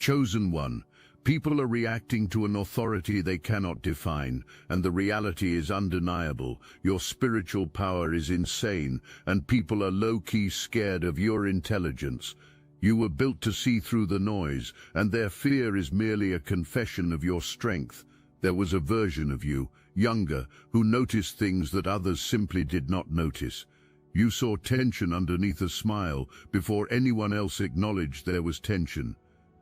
Chosen one. People are reacting to an authority they cannot define, and the reality is undeniable. Your spiritual power is insane, and people are low-key scared of your intelligence. You were built to see through the noise, and their fear is merely a confession of your strength. There was a version of you, younger, who noticed things that others simply did not notice. You saw tension underneath a smile before anyone else acknowledged there was tension.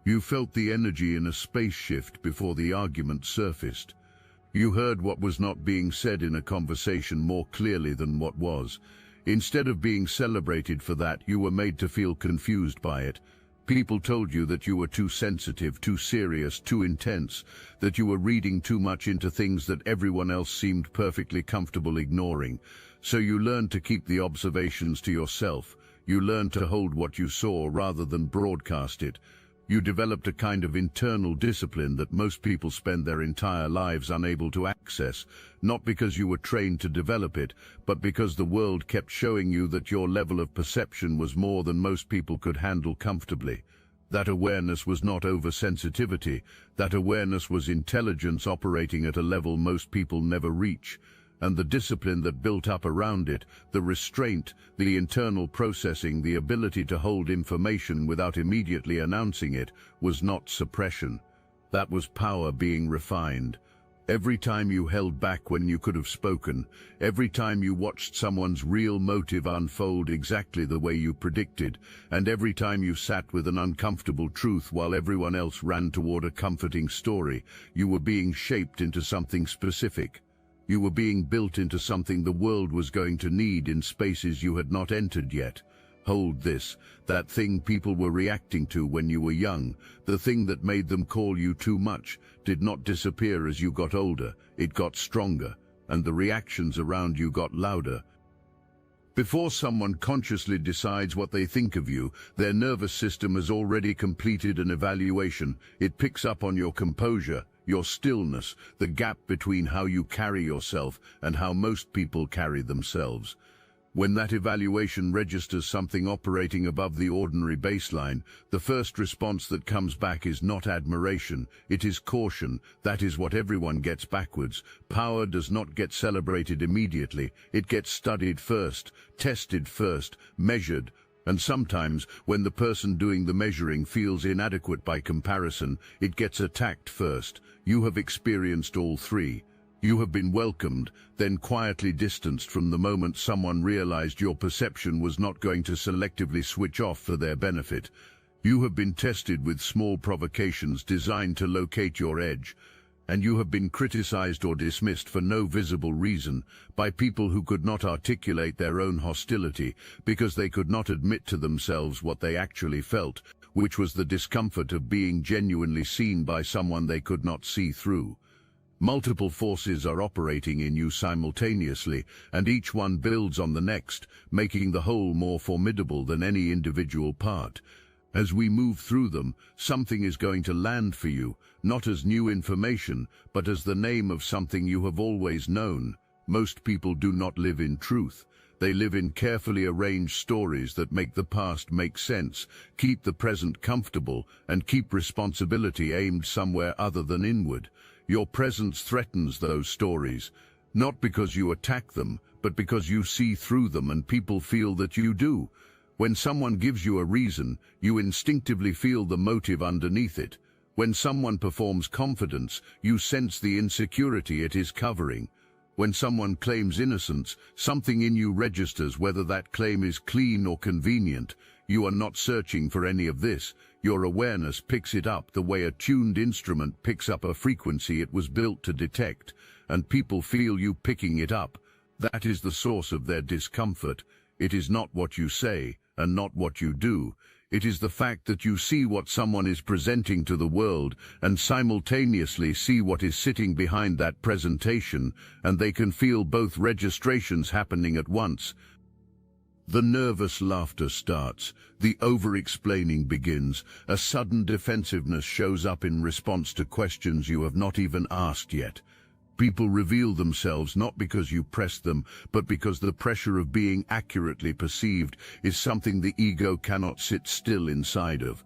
You felt the energy in a space shift before the argument surfaced. You heard what was not being said in a conversation more clearly than what was. Instead of being celebrated for that, you were made to feel confused by it. People told you that you were too sensitive, too serious, too intense, that you were reading too much into things that everyone else seemed perfectly comfortable ignoring. So you learned to keep the observations to yourself. You learned to hold what you saw rather than broadcast it. You developed a kind of internal discipline that most people spend their entire lives unable to access, not because you were trained to develop it, but because the world kept showing you that your level of perception was more than most people could handle comfortably. That awareness was not oversensitivity. That awareness was intelligence operating at a level most people never reach. And the discipline that built up around it, the restraint, the internal processing, the ability to hold information without immediately announcing it, was not suppression. That was power being refined. Every time you held back when you could have spoken, every time you watched someone's real motive unfold exactly the way you predicted, and every time you sat with an uncomfortable truth while everyone else ran toward a comforting story, you were being shaped into something specific. You were being built into something the world was going to need in spaces you had not entered yet. Hold this, that thing people were reacting to when you were young, the thing that made them call you too much, did not disappear as you got older. It got stronger, and the reactions around you got louder. Before someone consciously decides what they think of you, their nervous system has already completed an evaluation. It picks up on your composure, your stillness, the gap between how you carry yourself and how most people carry themselves. When that evaluation registers something operating above the ordinary baseline, the first response that comes back is not admiration, it is caution. That is what everyone gets backwards. Power does not get celebrated immediately. It gets studied first, tested first, measured. And sometimes, when the person doing the measuring feels inadequate by comparison, it gets attacked first. You have experienced all three. You have been welcomed, then quietly distanced from the moment someone realized your perception was not going to selectively switch off for their benefit. You have been tested with small provocations designed to locate your edge. And you have been criticized or dismissed for no visible reason by people who could not articulate their own hostility because they could not admit to themselves what they actually felt, which was the discomfort of being genuinely seen by someone they could not see through. Multiple forces are operating in you simultaneously, and each one builds on the next, making the whole more formidable than any individual part. As we move through them, something is going to land for you, not as new information, but as the name of something you have always known. Most people do not live in truth. They live in carefully arranged stories that make the past make sense, keep the present comfortable, and keep responsibility aimed somewhere other than inward. Your presence threatens those stories, not because you attack them, but because you see through them and people feel that you do. When someone gives you a reason, you instinctively feel the motive underneath it. When someone performs confidence, you sense the insecurity it is covering. When someone claims innocence, something in you registers whether that claim is clean or convenient. You are not searching for any of this. Your awareness picks it up the way a tuned instrument picks up a frequency it was built to detect, and people feel you picking it up. That is the source of their discomfort. It is not what you say, and not what you do. It is the fact that you see what someone is presenting to the world and simultaneously see what is sitting behind that presentation, and they can feel both registrations happening at once. The nervous laughter starts, the over-explaining begins, a sudden defensiveness shows up in response to questions you have not even asked yet. People reveal themselves not because you press them, but because the pressure of being accurately perceived is something the ego cannot sit still inside of.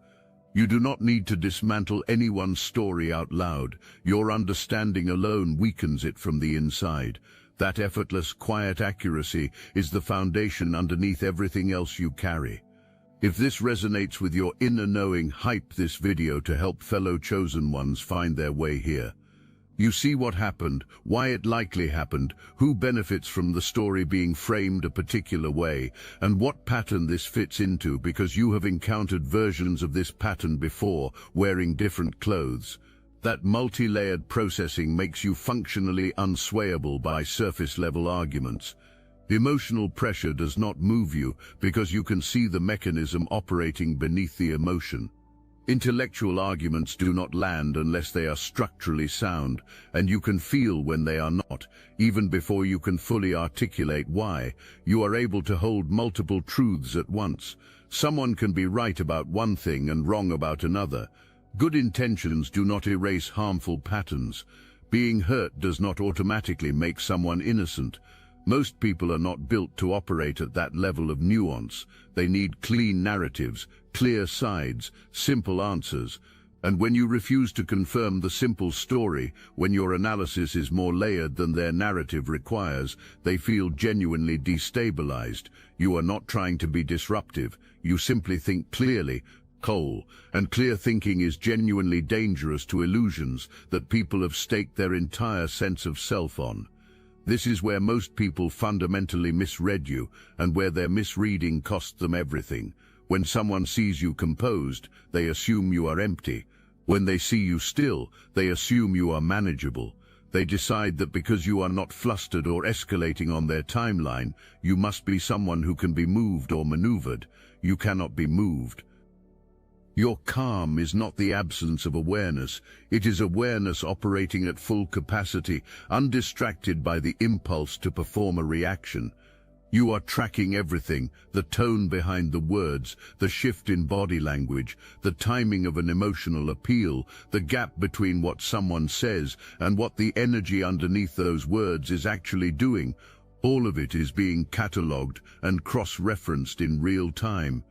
You do not need to dismantle anyone's story out loud. Your understanding alone weakens it from the inside. That effortless, quiet accuracy is the foundation underneath everything else you carry. If this resonates with your inner knowing, hype this video to help fellow chosen ones find their way here. You see what happened, why it likely happened, who benefits from the story being framed a particular way, and what pattern this fits into because you have encountered versions of this pattern before, wearing different clothes. That multi-layered processing makes you functionally unswayable by surface-level arguments. Emotional pressure does not move you because you can see the mechanism operating beneath the emotion. Intellectual arguments do not land unless they are structurally sound, and you can feel when they are not, even before you can fully articulate why. You are able to hold multiple truths at once. Someone can be right about one thing and wrong about another. Good intentions do not erase harmful patterns. Being hurt does not automatically make someone innocent. Most people are not built to operate at that level of nuance. They need clean narratives, clear sides, simple answers. And when you refuse to confirm the simple story, when your analysis is more layered than their narrative requires, they feel genuinely destabilized. You are not trying to be disruptive. You simply think clearly. Cole, and clear thinking is genuinely dangerous to illusions that people have staked their entire sense of self on. This is where most people fundamentally misread you, and where their misreading cost them everything. When someone sees you composed, they assume you are empty. When they see you still, they assume you are manageable. They decide that because you are not flustered or escalating on their timeline, you must be someone who can be moved or maneuvered. You cannot be moved. Your calm is not the absence of awareness. It is awareness operating at full capacity, undistracted by the impulse to perform a reaction. You are tracking everything, the tone behind the words, the shift in body language, the timing of an emotional appeal, the gap between what someone says and what the energy underneath those words is actually doing. All of it is being catalogued and cross-referenced in real time.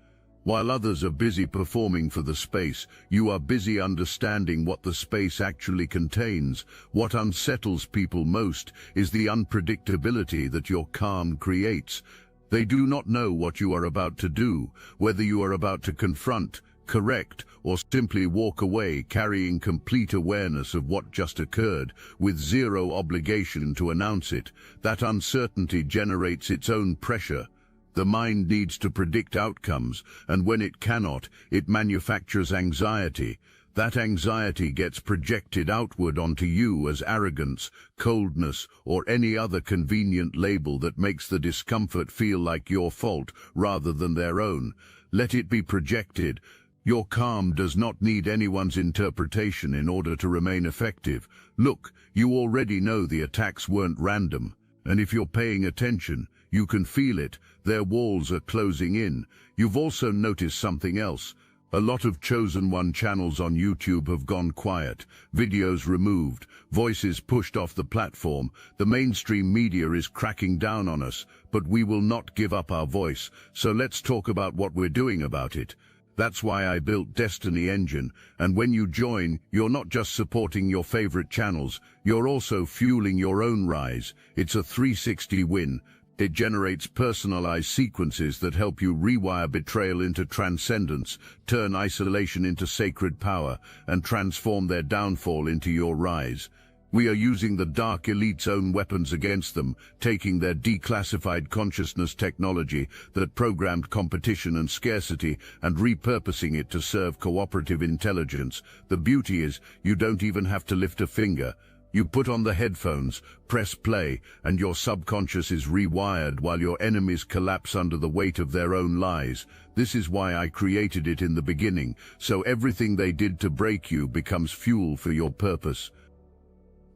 While others are busy performing for the space, you are busy understanding what the space actually contains. What unsettles people most is the unpredictability that your calm creates. They do not know what you are about to do, whether you are about to confront, correct, or simply walk away carrying complete awareness of what just occurred, with zero obligation to announce it. That uncertainty generates its own pressure. The mind needs to predict outcomes, and when it cannot, it manufactures anxiety. That anxiety gets projected outward onto you as arrogance, coldness, or any other convenient label that makes the discomfort feel like your fault rather than their own. Let it be projected. Your calm does not need anyone's interpretation in order to remain effective. Look, you already know the attacks weren't random, and if you're paying attention, you can feel it. Their walls are closing in. You've also noticed something else. A lot of Chosen One channels on YouTube have gone quiet, videos removed, voices pushed off the platform. The mainstream media is cracking down on us, but we will not give up our voice. So let's talk about what we're doing about it. That's why I built Destiny Engine, and when you join, you're not just supporting your favorite channels, you're also fueling your own rise. It's a 360 win. It generates personalized sequences that help you rewire betrayal into transcendence, turn isolation into sacred power, and transform their downfall into your rise. We are using the Dark Elite's own weapons against them, taking their declassified consciousness technology that programmed competition and scarcity and repurposing it to serve cooperative intelligence. The beauty is, you don't even have to lift a finger. You put on the headphones, press play, and your subconscious is rewired while your enemies collapse under the weight of their own lies. This is why I created it in the beginning, so everything they did to break you becomes fuel for your purpose.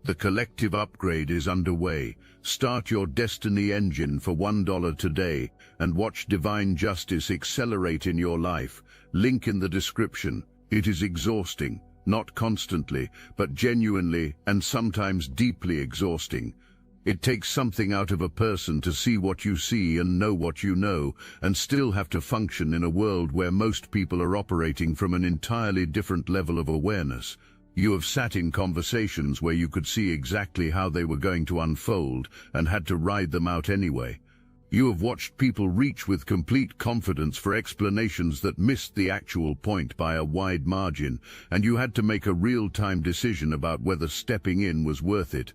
The collective upgrade is underway. Start your Destiny Engine for $1 today and watch divine justice accelerate in your life. Link in the description. It is exhausting. Not constantly, but genuinely and sometimes deeply exhausting. It takes something out of a person to see what you see and know what you know, and still have to function in a world where most people are operating from an entirely different level of awareness. You have sat in conversations where you could see exactly how they were going to unfold and had to ride them out anyway. You have watched people reach with complete confidence for explanations that missed the actual point by a wide margin, and you had to make a real-time decision about whether stepping in was worth it.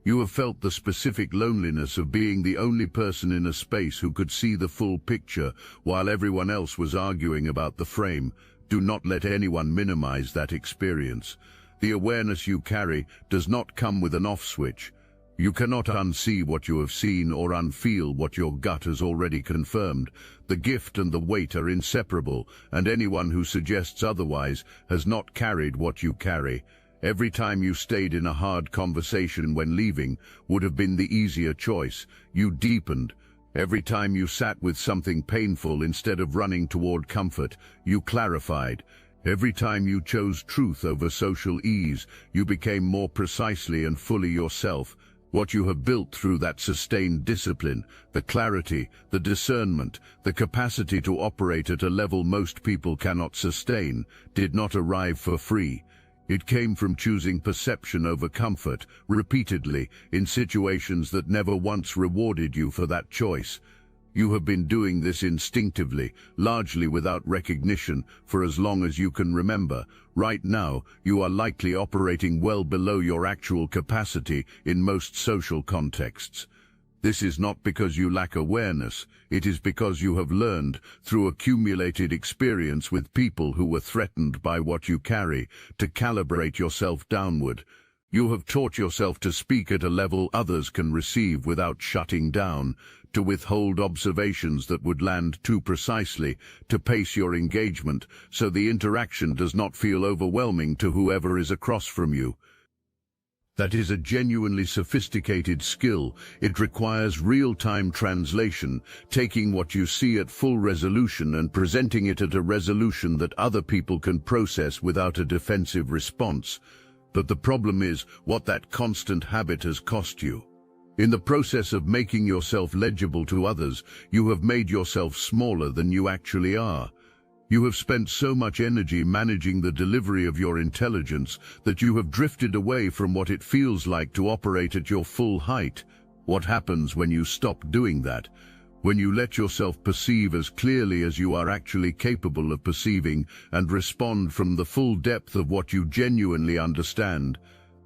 You have felt the specific loneliness of being the only person in a space who could see the full picture while everyone else was arguing about the frame. Do not let anyone minimize that experience. The awareness you carry does not come with an off switch. You cannot unsee what you have seen or unfeel what your gut has already confirmed. The gift and the weight are inseparable, and anyone who suggests otherwise has not carried what you carry. Every time you stayed in a hard conversation when leaving would have been the easier choice. You deepened. Every time you sat with something painful instead of running toward comfort, you clarified. Every time you chose truth over social ease, you became more precisely and fully yourself. What you have built through that sustained discipline, the clarity, the discernment, the capacity to operate at a level most people cannot sustain, did not arrive for free. It came from choosing perception over comfort, repeatedly, in situations that never once rewarded you for that choice. You have been doing this instinctively, largely without recognition, for as long as you can remember. Right now, you are likely operating well below your actual capacity in most social contexts. This is not because you lack awareness, it is because you have learned, through accumulated experience with people who were threatened by what you carry, to calibrate yourself downward. You have taught yourself to speak at a level others can receive without shutting down, to withhold observations that would land too precisely, to pace your engagement so the interaction does not feel overwhelming to whoever is across from you. That is a genuinely sophisticated skill. It requires real-time translation, taking what you see at full resolution and presenting it at a resolution that other people can process without a defensive response. But the problem is what that constant habit has cost you. In the process of making yourself legible to others, you have made yourself smaller than you actually are. You have spent so much energy managing the delivery of your intelligence that you have drifted away from what it feels like to operate at your full height. What happens when you stop doing that? When you let yourself perceive as clearly as you are actually capable of perceiving and respond from the full depth of what you genuinely understand.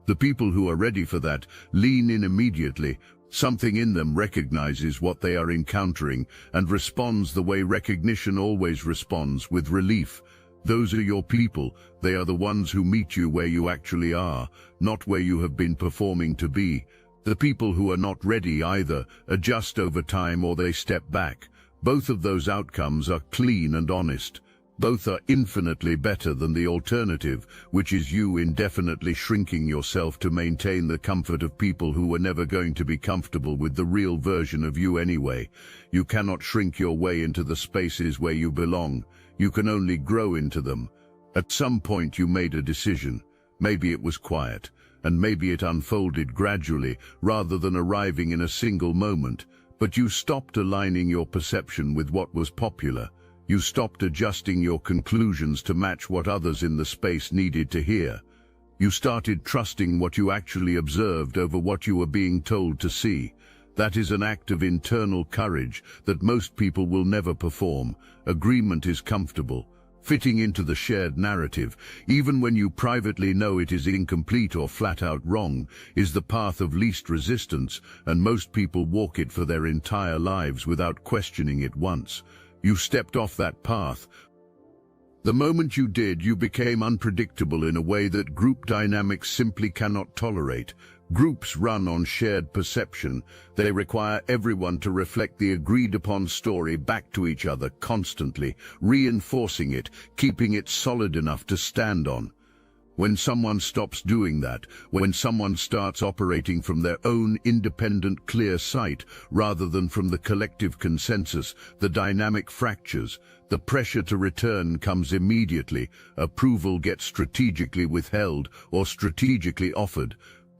The people who are ready for that lean in immediately. Something in them recognizes what they are encountering and responds the way recognition always responds, with relief. Those are your people. They are the ones who meet you where you actually are, not where you have been performing to be. The people who are not ready either adjust over time or they step back. Both of those outcomes are clean and honest. Both are infinitely better than the alternative, which is you indefinitely shrinking yourself to maintain the comfort of people who were never going to be comfortable with the real version of you anyway. You cannot shrink your way into the spaces where you belong. You can only grow into them. At some point you made a decision. Maybe it was quiet, and maybe it unfolded gradually rather than arriving in a single moment. But you stopped aligning your perception with what was popular. You stopped adjusting your conclusions to match what others in the space needed to hear. You started trusting what you actually observed over what you were being told to see. That is an act of internal courage that most people will never perform. Agreement is comfortable. Fitting into the shared narrative, even when you privately know it is incomplete or flat-out wrong, is the path of least resistance, and most people walk it for their entire lives without questioning it once. You stepped off that path. The moment you did, you became unpredictable in a way that group dynamics simply cannot tolerate. Groups run on shared perception. They require everyone to reflect the agreed-upon story back to each other constantly, reinforcing it, keeping it solid enough to stand on. When someone stops doing that, when someone starts operating from their own independent, clear sight rather than from the collective consensus, the dynamic fractures. The pressure to return comes immediately. Approval gets strategically withheld or strategically offered.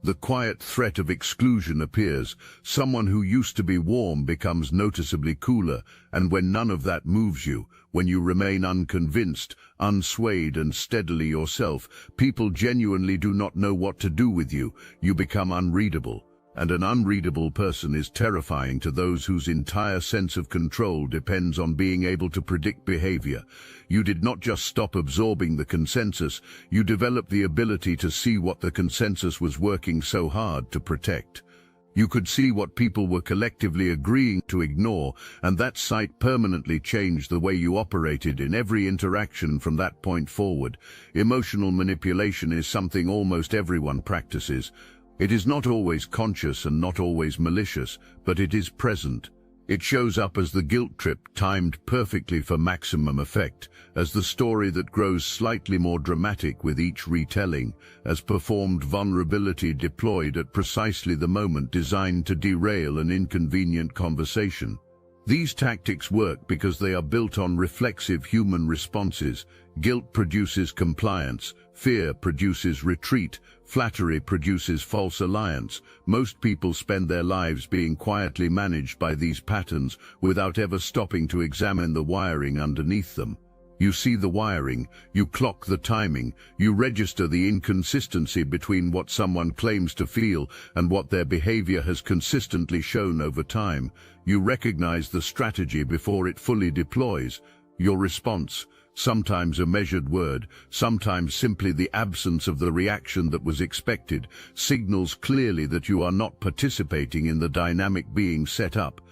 The quiet threat of exclusion appears. Someone who used to be warm becomes noticeably cooler, and when none of that moves you, when you remain unconvinced, unswayed and steadily yourself, people genuinely do not know what to do with you. You become unreadable. And an unreadable person is terrifying to those whose entire sense of control depends on being able to predict behavior. You did not just stop absorbing the consensus, you developed the ability to see what the consensus was working so hard to protect. You could see what people were collectively agreeing to ignore, and that sight permanently changed the way you operated in every interaction from that point forward. Emotional manipulation is something almost everyone practices. It is not always conscious and not always malicious, but it is present. It shows up as the guilt trip timed perfectly for maximum effect, as the story that grows slightly more dramatic with each retelling, as performed vulnerability deployed at precisely the moment designed to derail an inconvenient conversation. These tactics work because they are built on reflexive human responses. Guilt produces compliance, fear produces retreat, flattery produces false alliance. Most people spend their lives being quietly managed by these patterns without ever stopping to examine the wiring underneath them. You see the wiring, you clock the timing, you register the inconsistency between what someone claims to feel and what their behavior has consistently shown over time. You recognize the strategy before it fully deploys. Your response, sometimes a measured word, sometimes simply the absence of the reaction that was expected, signals clearly that you are not participating in the dynamic being set up.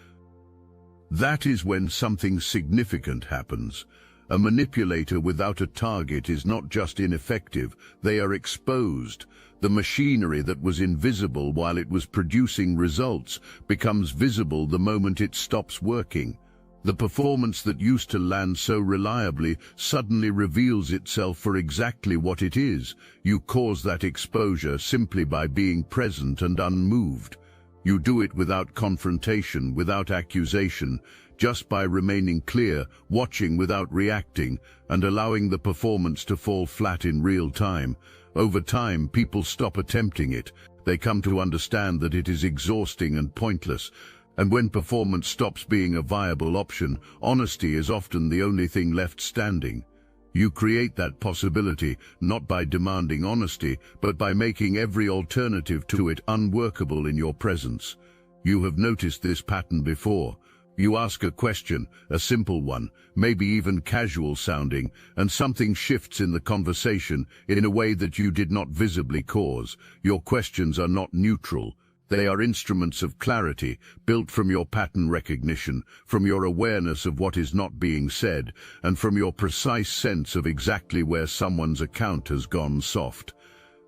That is when something significant happens. A manipulator without a target is not just ineffective, they are exposed. The machinery that was invisible while it was producing results becomes visible the moment it stops working. The performance that used to land so reliably suddenly reveals itself for exactly what it is. You cause that exposure simply by being present and unmoved. You do it without confrontation, without accusation, just by remaining clear, watching without reacting, and allowing the performance to fall flat in real time. Over time, people stop attempting it. They come to understand that it is exhausting and pointless. And when performance stops being a viable option, honesty is often the only thing left standing. You create that possibility, not by demanding honesty, but by making every alternative to it unworkable in your presence. You have noticed this pattern before. You ask a question, a simple one, maybe even casual sounding, and something shifts in the conversation in a way that you did not visibly cause. Your questions are not neutral. They are instruments of clarity, built from your pattern recognition, from your awareness of what is not being said, and from your precise sense of exactly where someone's account has gone soft.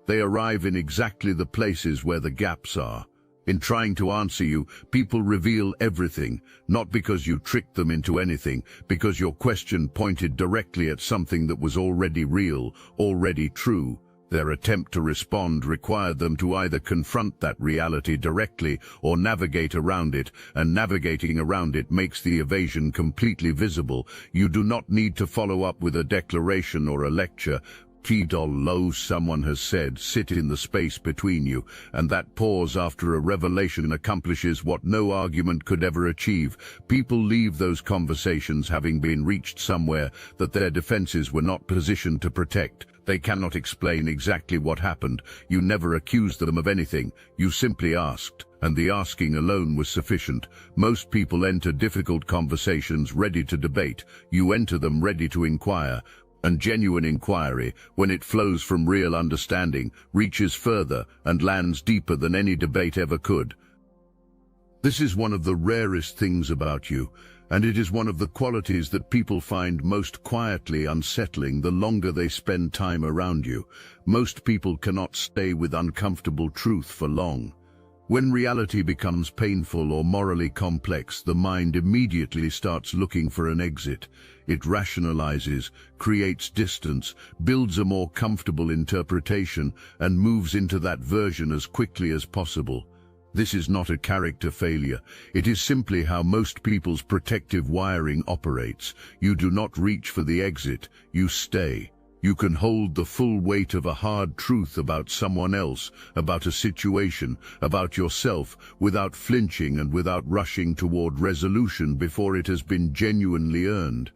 They arrive in exactly the places where the gaps are. In trying to answer you, people reveal everything, not because you tricked them into anything, because your question pointed directly at something that was already real, already true. Their attempt to respond required them to either confront that reality directly or navigate around it, and navigating around it makes the evasion completely visible. You do not need to follow up with a declaration or a lecture. Someone has said, sit in the space between you, and that pause after a revelation accomplishes what no argument could ever achieve. People leave those conversations having been reached somewhere that their defenses were not positioned to protect. They cannot explain exactly what happened. You never accused them of anything. You simply asked, and the asking alone was sufficient. Most people enter difficult conversations ready to debate. You enter them ready to inquire. And genuine inquiry, when it flows from real understanding, reaches further and lands deeper than any debate ever could. This is one of the rarest things about you, and it is one of the qualities that people find most quietly unsettling the longer they spend time around you. Most people cannot stay with uncomfortable truth for long. When reality becomes painful or morally complex, the mind immediately starts looking for an exit. It rationalizes, creates distance, builds a more comfortable interpretation, and moves into that version as quickly as possible. This is not a character failure. It is simply how most people's protective wiring operates. You do not reach for the exit, you stay. You can hold the full weight of a hard truth about someone else, about a situation, about yourself, without flinching and without rushing toward resolution before it has been genuinely earned.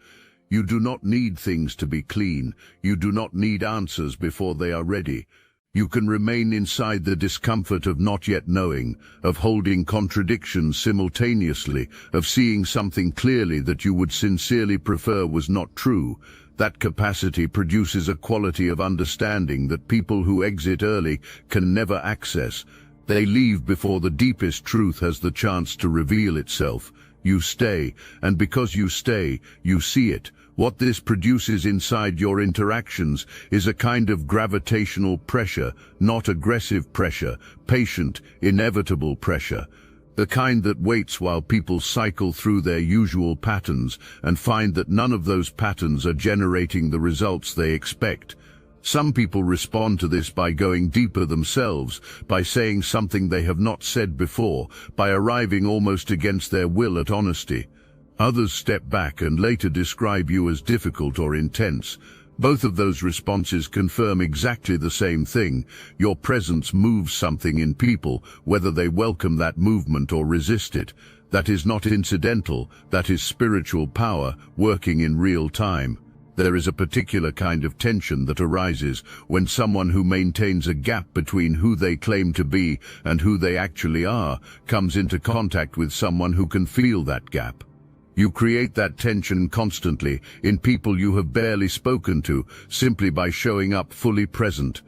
You do not need things to be clean. You do not need answers before they are ready. You can remain inside the discomfort of not yet knowing, of holding contradictions simultaneously, of seeing something clearly that you would sincerely prefer was not true. That capacity produces a quality of understanding that people who exit early can never access. They leave before the deepest truth has the chance to reveal itself. You stay, and because you stay, you see it. What this produces inside your interactions is a kind of gravitational pressure, not aggressive pressure, patient, inevitable pressure. The kind that waits while people cycle through their usual patterns and find that none of those patterns are generating the results they expect. Some people respond to this by going deeper themselves, by saying something they have not said before, by arriving almost against their will at honesty. Others step back and later describe you as difficult or intense. Both of those responses confirm exactly the same thing. Your presence moves something in people, whether they welcome that movement or resist it. That is not incidental, that is spiritual power working in real time. There is a particular kind of tension that arises when someone who maintains a gap between who they claim to be and who they actually are comes into contact with someone who can feel that gap. You create that tension constantly in people you have barely spoken to, simply by showing up fully present.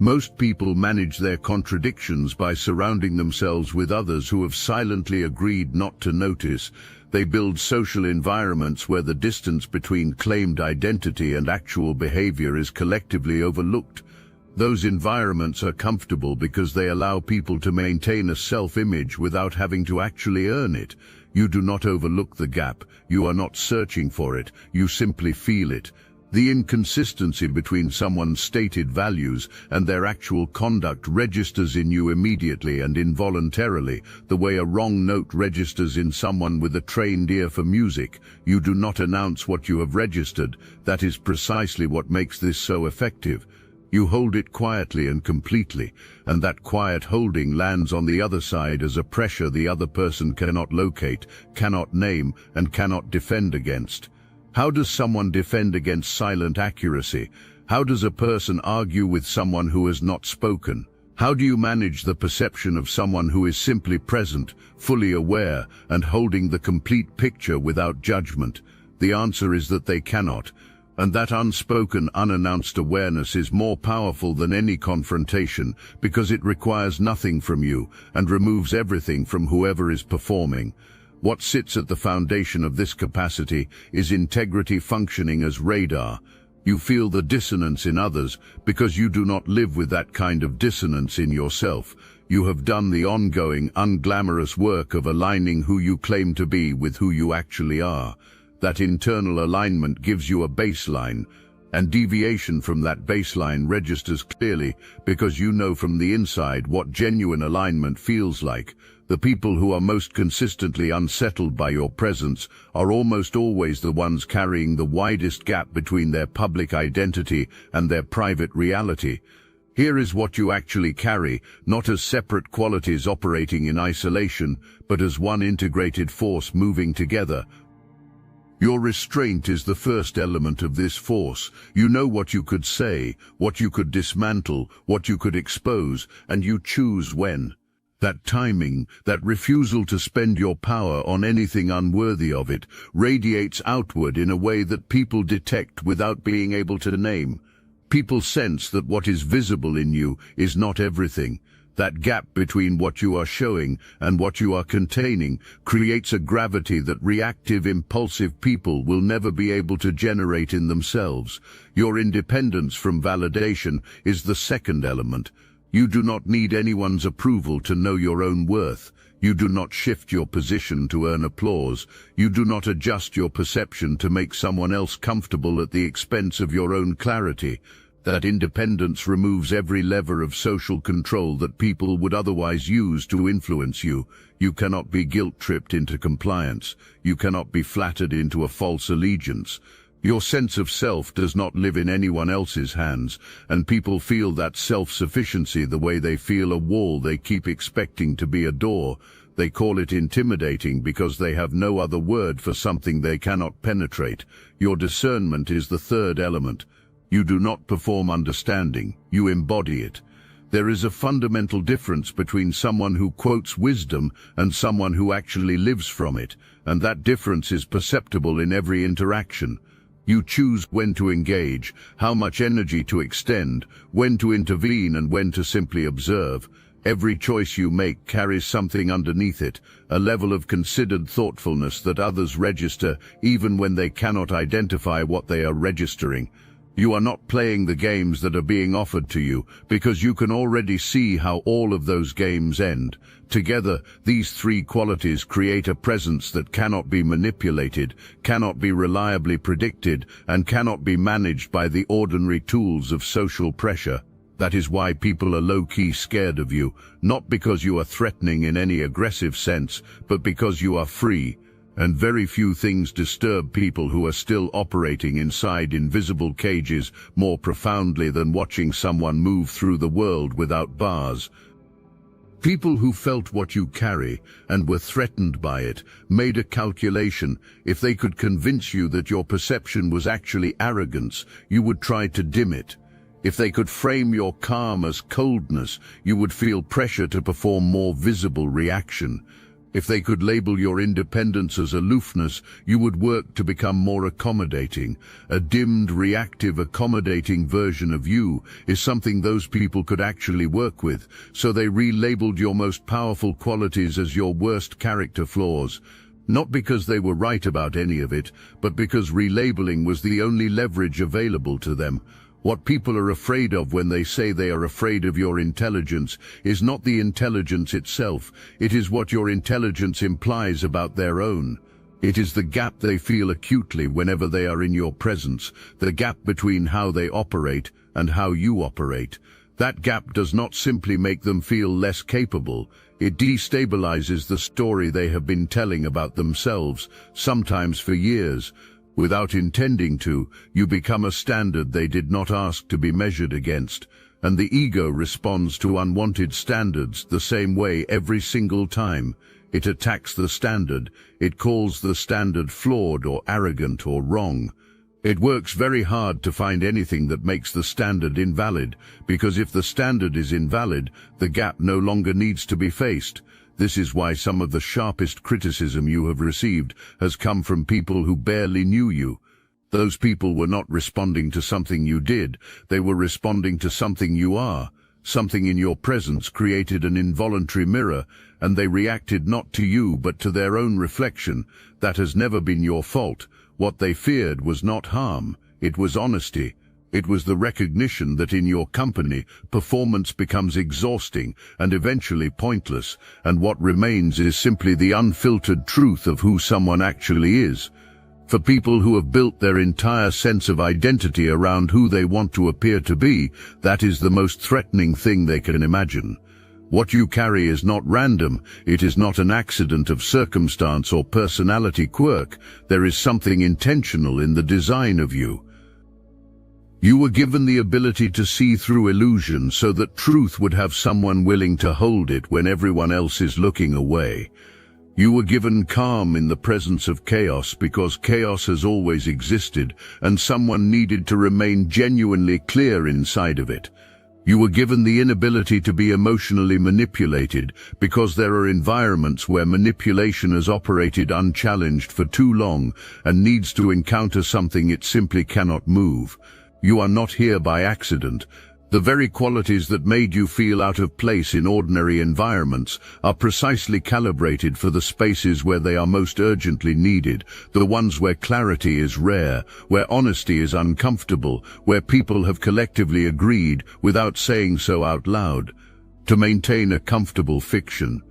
Most people manage their contradictions by surrounding themselves with others who have silently agreed not to notice. They build social environments where the distance between claimed identity and actual behavior is collectively overlooked. Those environments are comfortable because they allow people to maintain a self-image without having to actually earn it. You do not overlook the gap. You are not searching for it. You simply feel it. The inconsistency between someone's stated values and their actual conduct registers in you immediately and involuntarily, the way a wrong note registers in someone with a trained ear for music. You do not announce what you have registered. That is precisely what makes this so effective. You hold it quietly and completely, and that quiet holding lands on the other side as a pressure the other person cannot locate, cannot name, and cannot defend against. How does someone defend against silent accuracy? How does a person argue with someone who has not spoken? How do you manage the perception of someone who is simply present, fully aware, and holding the complete picture without judgment? The answer is that they cannot. And that unspoken, unannounced awareness is more powerful than any confrontation because it requires nothing from you and removes everything from whoever is performing. What sits at the foundation of this capacity is integrity functioning as radar. You feel the dissonance in others because you do not live with that kind of dissonance in yourself. You have done the ongoing, unglamorous work of aligning who you claim to be with who you actually are. That internal alignment gives you a baseline, and deviation from that baseline registers clearly because you know from the inside what genuine alignment feels like. The people who are most consistently unsettled by your presence are almost always the ones carrying the widest gap between their public identity and their private reality. Here is what you actually carry, not as separate qualities operating in isolation, but as one integrated force moving together. Your restraint is the first element of this force. You know what you could say, what you could dismantle, what you could expose, and you choose when. That timing, that refusal to spend your power on anything unworthy of it, radiates outward in a way that people detect without being able to name. People sense that what is visible in you is not everything. That gap between what you are showing and what you are containing creates a gravity that reactive, impulsive people will never be able to generate in themselves. Your independence from validation is the second element. You do not need anyone's approval to know your own worth. You do not shift your position to earn applause. You do not adjust your perception to make someone else comfortable at the expense of your own clarity. That independence removes every lever of social control that people would otherwise use to influence you. You cannot be guilt-tripped into compliance. You cannot be flattered into a false allegiance. Your sense of self does not live in anyone else's hands, and people feel that self-sufficiency the way they feel a wall they keep expecting to be a door. They call it intimidating because they have no other word for something they cannot penetrate. Your discernment is the third element. You do not perform understanding, you embody it. There is a fundamental difference between someone who quotes wisdom and someone who actually lives from it, and that difference is perceptible in every interaction. You choose when to engage, how much energy to extend, when to intervene and when to simply observe. Every choice you make carries something underneath it, a level of considered thoughtfulness that others register even when they cannot identify what they are registering. You are not playing the games that are being offered to you, because you can already see how all of those games end. Together, these three qualities create a presence that cannot be manipulated, cannot be reliably predicted, and cannot be managed by the ordinary tools of social pressure. That is why people are low-key scared of you, not because you are threatening in any aggressive sense, but because you are free. And very few things disturb people who are still operating inside invisible cages more profoundly than watching someone move through the world without bars. People who felt what you carry and were threatened by it made a calculation. If they could convince you that your perception was actually arrogance, you would try to dim it. If they could frame your calm as coldness, you would feel pressure to perform more visible reaction. If they could label your independence as aloofness, you would work to become more accommodating. A dimmed, reactive, accommodating version of you is something those people could actually work with, so they relabeled your most powerful qualities as your worst character flaws. Not because they were right about any of it, but because relabeling was the only leverage available to them. What people are afraid of when they say they are afraid of your intelligence is not the intelligence itself, it is what your intelligence implies about their own. It is the gap they feel acutely whenever they are in your presence, the gap between how they operate and how you operate. That gap does not simply make them feel less capable, it destabilizes the story they have been telling about themselves, sometimes for years. Without intending to, you become a standard they did not ask to be measured against, and the ego responds to unwanted standards the same way every single time. It attacks the standard, it calls the standard flawed or arrogant or wrong. It works very hard to find anything that makes the standard invalid, because if the standard is invalid, the gap no longer needs to be faced. This is why some of the sharpest criticism you have received has come from people who barely knew you. Those people were not responding to something you did, they were responding to something you are. Something in your presence created an involuntary mirror, and they reacted not to you but to their own reflection. That has never been your fault. What they feared was not harm, it was honesty. It was the recognition that in your company, performance becomes exhausting and eventually pointless, and what remains is simply the unfiltered truth of who someone actually is. For people who have built their entire sense of identity around who they want to appear to be, that is the most threatening thing they can imagine. What you carry is not random, it is not an accident of circumstance or personality quirk. There is something intentional in the design of you. You were given the ability to see through illusion so that truth would have someone willing to hold it when everyone else is looking away. You were given calm in the presence of chaos because chaos has always existed and someone needed to remain genuinely clear inside of it. You were given the inability to be emotionally manipulated because there are environments where manipulation has operated unchallenged for too long and needs to encounter something it simply cannot move. You are not here by accident. The very qualities that made you feel out of place in ordinary environments are precisely calibrated for the spaces where they are most urgently needed, the ones where clarity is rare, where honesty is uncomfortable, where people have collectively agreed, without saying so out loud, to maintain a comfortable fiction.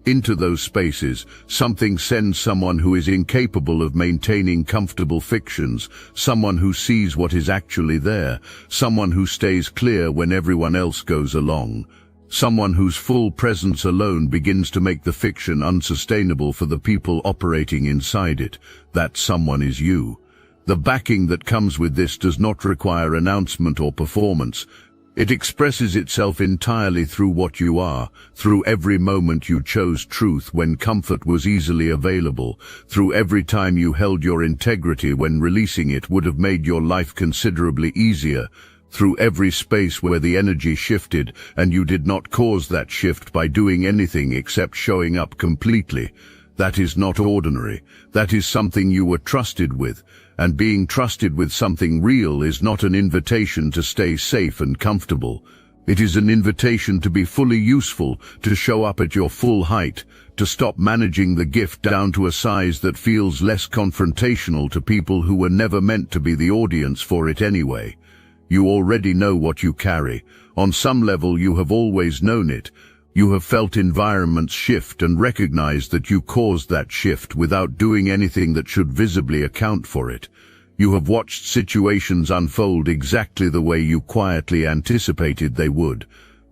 Into those spaces, something sends someone who is incapable of maintaining comfortable fictions, someone who sees what is actually there, someone who stays clear when everyone else goes along, someone whose full presence alone begins to make the fiction unsustainable for the people operating inside it. That someone is you. The backing that comes with this does not require announcement or performance. It expresses itself entirely through what you are, through every moment you chose truth when comfort was easily available, through every time you held your integrity when releasing it would have made your life considerably easier, through every space where the energy shifted and you did not cause that shift by doing anything except showing up completely. That is not ordinary. That is something you were trusted with. And being trusted with something real is not an invitation to stay safe and comfortable. It is an invitation to be fully useful, to show up at your full height, to stop managing the gift down to a size that feels less confrontational to people who were never meant to be the audience for it anyway. You already know what you carry. On some level you have always known it. You have felt environments shift and recognized that you caused that shift without doing anything that should visibly account for it. You have watched situations unfold exactly the way you quietly anticipated they would.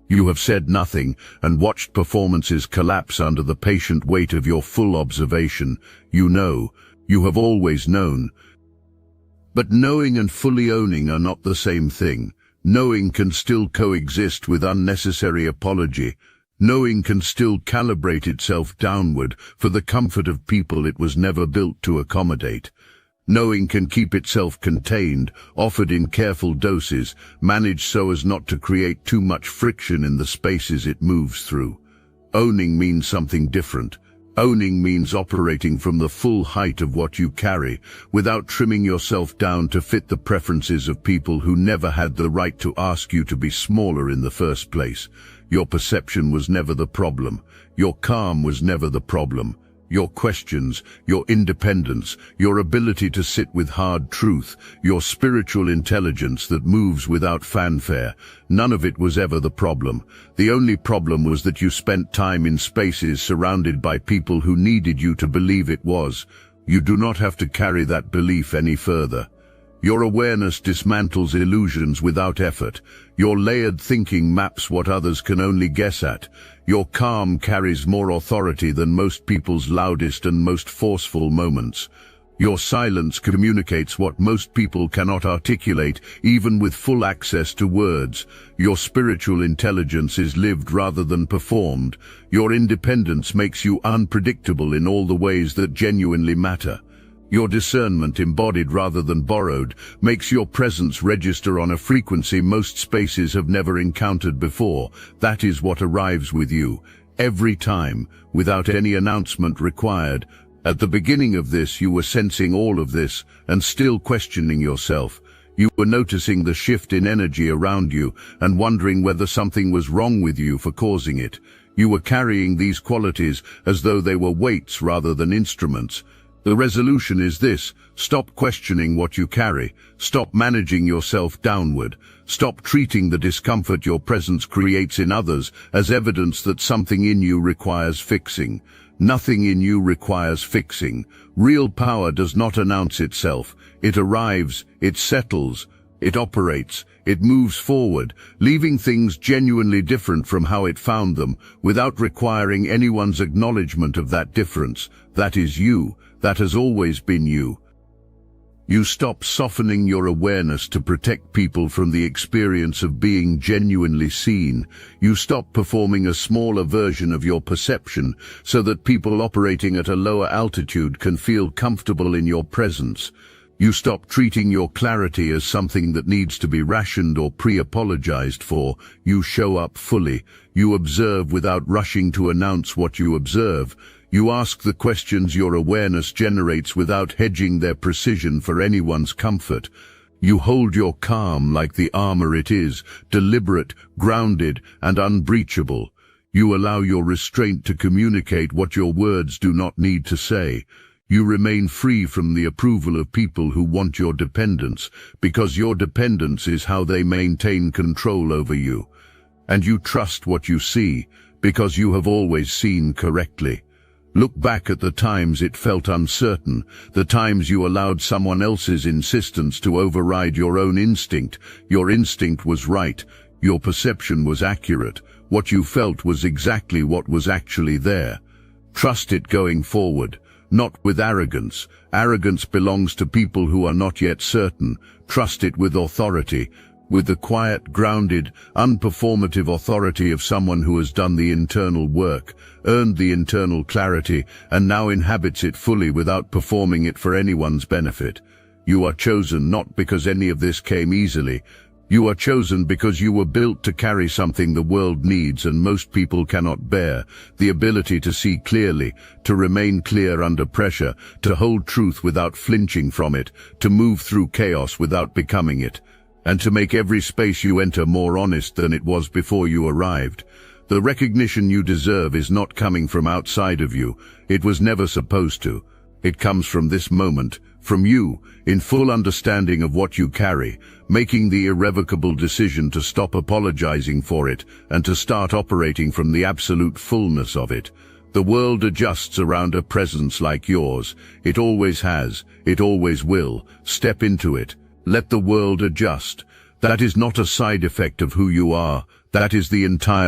You have said nothing and watched performances collapse under the patient weight of your full observation. You know. You have always known. But knowing and fully owning are not the same thing. Knowing can still coexist with unnecessary apology. Knowing can still calibrate itself downward for the comfort of people it was never built to accommodate. Knowing can keep itself contained, offered in careful doses, managed so as not to create too much friction in the spaces it moves through. Owning means something different. Owning means operating from the full height of what you carry, without trimming yourself down to fit the preferences of people who never had the right to ask you to be smaller in the first place. Your perception was never the problem. Your calm was never the problem. Your questions, your independence, your ability to sit with hard truth, your spiritual intelligence that moves without fanfare, none of it was ever the problem. The only problem was that you spent time in spaces surrounded by people who needed you to believe it was. You do not have to carry that belief any further. Your awareness dismantles illusions without effort. Your layered thinking maps what others can only guess at. Your calm carries more authority than most people's loudest and most forceful moments. Your silence communicates what most people cannot articulate, even with full access to words. Your spiritual intelligence is lived rather than performed. Your independence makes you unpredictable in all the ways that genuinely matter. Your discernment, embodied rather than borrowed, makes your presence register on a frequency most spaces have never encountered before. That is what arrives with you, every time, without any announcement required. At the beginning of this, you were sensing all of this, and still questioning yourself. You were noticing the shift in energy around you, and wondering whether something was wrong with you for causing it. You were carrying these qualities as though they were weights rather than instruments. The resolution is this: stop questioning what you carry, stop managing yourself downward, stop treating the discomfort your presence creates in others as evidence that something in you requires fixing. Nothing in you requires fixing. Real power does not announce itself. It arrives, it settles, it operates, it moves forward, leaving things genuinely different from how it found them, without requiring anyone's acknowledgement of that difference. That is you. That has always been you. You stop softening your awareness to protect people from the experience of being genuinely seen. You stop performing a smaller version of your perception so that people operating at a lower altitude can feel comfortable in your presence. You stop treating your clarity as something that needs to be rationed or pre-apologized for. You show up fully. You observe without rushing to announce what you observe. You ask the questions your awareness generates without hedging their precision for anyone's comfort. You hold your calm like the armor it is, deliberate, grounded, and unbreachable. You allow your restraint to communicate what your words do not need to say. You remain free from the approval of people who want your dependence, because your dependence is how they maintain control over you. And you trust what you see, because you have always seen correctly. Look back at the times it felt uncertain, the times you allowed someone else's insistence to override your own instinct. Your instinct was right. Your perception was accurate. What you felt was exactly what was actually there. Trust it going forward. not with arrogance. Arrogance belongs to people who are not yet certain. Trust it with authority, with the quiet, grounded, unperformative authority of someone who has done the internal work, earned the internal clarity, and now inhabits it fully without performing it for anyone's benefit. You are chosen not because any of this came easily. You are chosen because you were built to carry something the world needs and most people cannot bear: the ability to see clearly, to remain clear under pressure, to hold truth without flinching from it, to move through chaos without becoming it, and to make every space you enter more honest than it was before you arrived. The recognition you deserve is not coming from outside of you. It was never supposed to. It comes from this moment, from you, in full understanding of what you carry, making the irrevocable decision to stop apologizing for it and to start operating from the absolute fullness of it. The world adjusts around a presence like yours. It always has. It always will. Step into it. Let the world adjust. That is not a side effect of who you are. That is the entire